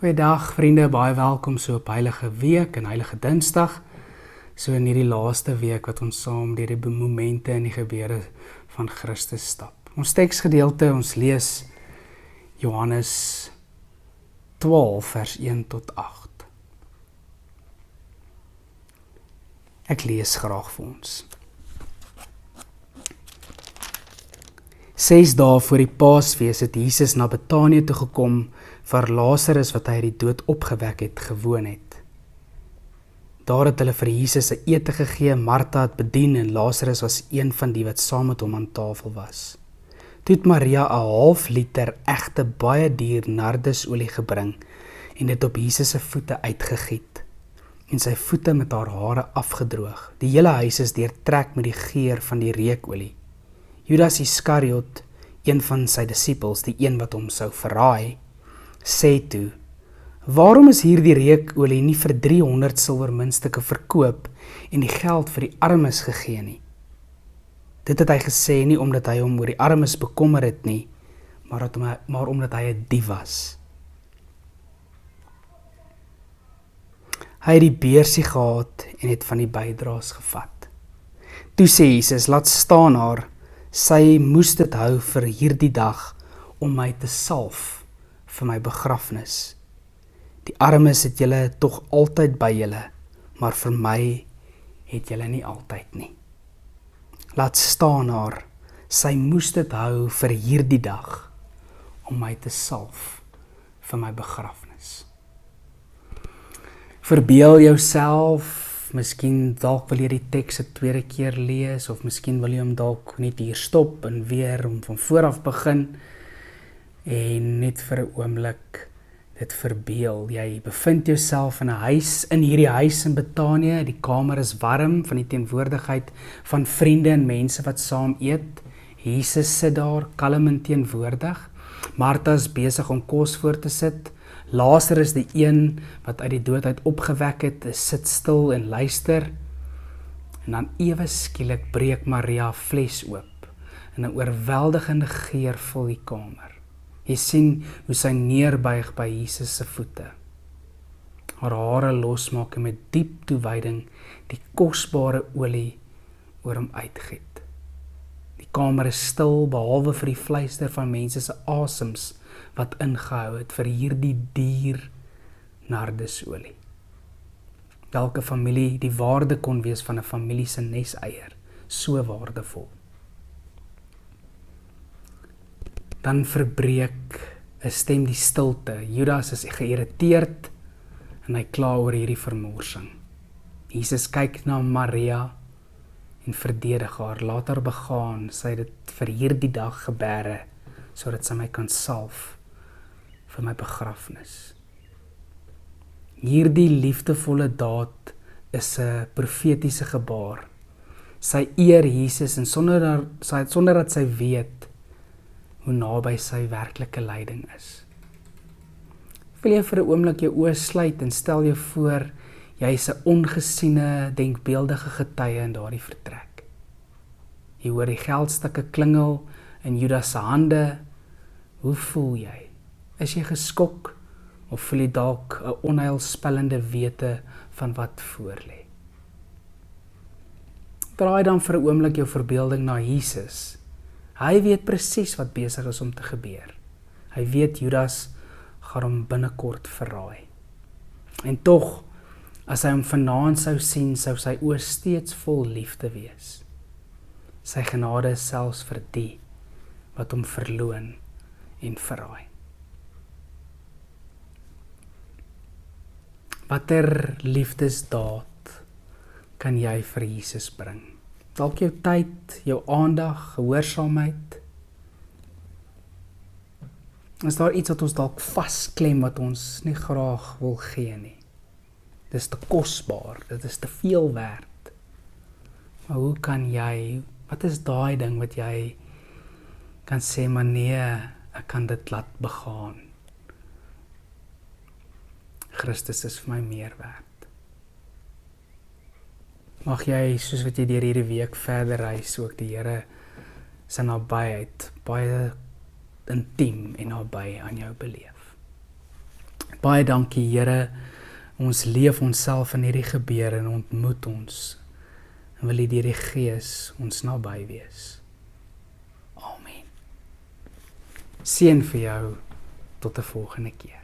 Goeiedag vriende, baie welkom so op Heilige Week en Heilige Dinsdag. So in hierdie laaste week wat ons saam deur die momente en die gebeure van Christus stap. Ons teksgedeelte, ons lees Johannes 12 vers 1 tot 8. Ek lees graag vir ons. 6 dae voor die Paasfees het Jesus na Betanië toe gekom, waar Lazarus wat hy uit die dood opgewek het, gewoon het. Daar het hulle vir Jesus 'n ete gegee, Martha het bedien en Lazarus was een van die wat saam met hom aan tafel was. Toe het Maria 'n half liter egte baie duur nardusolie gebring en dit op Jesus se voete uitgegiet en sy voete met haar hare afgedroog. Die hele huis is deurtrek met die geur van die reukolie. Judas Iskariot, een van sy disippels, die een wat hom sou verraai, sê toe, waarom is hierdie reukolie nie vir 300 silwermuntstukke verkoop en die geld vir die armes gegee nie? Dit het hy gesê nie omdat hy hom oor die armes bekommer het nie, maar omdat hy 'n dief was. Hy het die beursie gehad en het van die bydraes gevat. Toe sê Jesus, laat staan haar, sy moes dit hou vir hierdie dag om my te salf vir my begrafnis. Die armes het julle tog altyd by julle, maar vir my het julle nie altyd nie. Laat staan haar, sy moes dit hou vir hierdie dag om my te salf vir my begrafnis. Verbeel jouself, miskien dalk wil jy die teks 'n tweede keer lees, of miskien wil jy hom dalk net hier stop en weer om van voor af begin, en net vir 'n oomblik dit verbeel. Jy bevind jouself in 'n huis, in hierdie huis in Betanië, die kamer is warm van die teenwoordigheid van vriende en mense wat saam eet. Jesus sit daar, kalm en teenwoordig. Martha is besig om kos voor te sit. Lazarus, die een wat uit die dood uit opgewek het, sit stil en luister. En dan ewe skielik breek Maria fles oop en 'n oorweldigende geur vul die kamer. Jy sien hoe sy neerbuig by Jesus se voete. Haar hare losmaak en met diep toewyding die kosbare olie oor hom uitgiet. Die kamer is stil behalwe vir die fluister van mense se asems wat ingehou het vir hierdie duur nardusolie. Elke familie die waarde kon wees van 'n familie se neseier, so waardevol. Dan verbreek 'n stem die stilte. Judas is geïrriteerd en hy kla oor hierdie vermorsing. Jesus kyk na Maria en verdedig haar, laat haar begaan, sy het dit vir hierdie dag gebeere, sodat sy my kan salf vir my begrafnis. Hierdie liefdevolle daad is 'n profetiese gebaar. Sy eer Jesus en sonder dat sy weet hoe naby sy werklike lyding is. Wil jy vir 'n oomblik jou oë sluit en stel jou voor, jy is 'n ongesiene, denkbeeldige getuie in daardie vertrek. Jy hoor die geldstukke klingel in Judas se hande. Hoe voel jy? Is jy geskok of voel jy dalk 'n onheilspellende wete van wat voorlê? Draai dan vir 'n oomblik jou verbeelding na Jesus. Hy weet presies wat besig is om te gebeur. Hy weet Judas gaan hom binnekort verraai. En tog, as hy hom vanaand sou sien, sou sy oë steeds vol liefde wees. Sy genade is selfs vir die wat hom verloon en verraai. Watter liefdesdaad kan jy vir Jesus bring? Dalk jou tyd, jou aandag, gehoorsaamheid. Is daar iets wat ons dalk vasklem wat ons nie graag wil gee nie? Dis te kosbaar, dit is te veel werd. Maar hoe kan jy, wat is daai ding wat jy kan sê, maar nee, ek kan dit laat begaan. Christus is vir my meer werd. Mag jy, soos wat jy deur hierdie week verder reis, ook die Here se nabyheid baie intiem en naby aan jou beleef. Baie dankie, Here. Ons leef onsself in hierdie gebeure en ontmoet ons. En wil U deur die Gees ons naby wees. Amen. Seën vir jou tot 'n volgende keer.